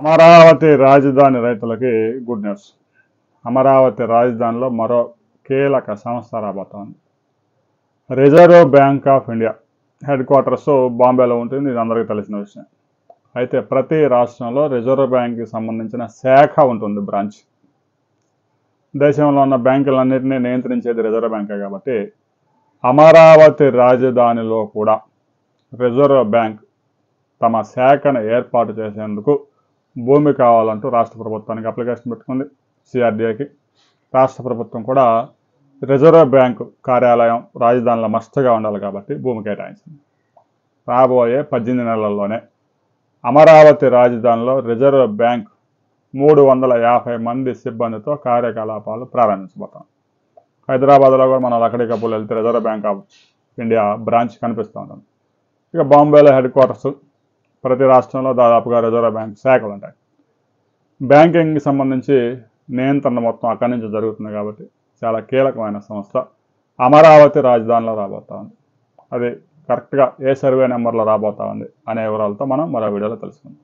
అమరావతి రాజధాని రైతులకి good news. Amaravati రాజధానిలో మరో కీలక సంస్థ రాబోతోంది. Reserve bank of India head quarters బాంబేలో ఉంటుంది. ఇది అందరికీ తెలిసిన విషయం. అయితే ప్రతి రాష్ట్రంలో రిజర్వ్ బ్యాంక్కి సంబంధించిన శాఖ ఉంటుంది, బ్రాంచ్. దేశంలో ఉన్న బ్యాంకులన్నింటినీ నియంత్రించేది రిజర్వ్ బ్యాంకే కాబట్టి అమరావతి రాజధానిలో కూడా రిజర్వ్ బ్యాంక్ తమ శాఖను ఏర్పాటు చేసేందుకు భూమి కావాలంటూ రాష్ట్ర ప్రభుత్వానికి అప్లికేషన్ పెట్టుకుంది, సిఆర్డీఏకి. రాష్ట్ర ప్రభుత్వం కూడా రిజర్వ్ బ్యాంకు కార్యాలయం రాజధానిలో మస్తుగా ఉండాలి కాబట్టి భూమి కేటాయించింది. రాబోయే 18 నెలల్లోనే అమరావతి రాజధానిలో రిజర్వ్ బ్యాంక్ 350 మంది సిబ్బందితో కార్యకలాపాలు ప్రారంభించబోతాం. హైదరాబాద్లో కూడా మనం లక్కడి కప్పులు వెళ్తే reserve bank of India branch కనిపిస్తూ ఉంటుంది. ఇక బాంబేలో హెడ్ క్వార్టర్స్. ప్రతి రాష్ట్రంలో దాదాపుగా రిజర్వ్ బ్యాంక్ శాఖలు ఉంటాయి. బ్యాంకింగ్కి సంబంధించి నియంత్రణ మొత్తం అక్కడి నుంచి జరుగుతుంది కాబట్టి చాలా కీలకమైన సంస్థ అమరావతి రాజధానిలో రాబోతా ఉంది. అది కరెక్ట్గా ఏ సర్వే నెంబర్లో రాబోతా ఉంది అనే వివరాలతో మనం మరో వీడియోలో తెలుసుకుందాం.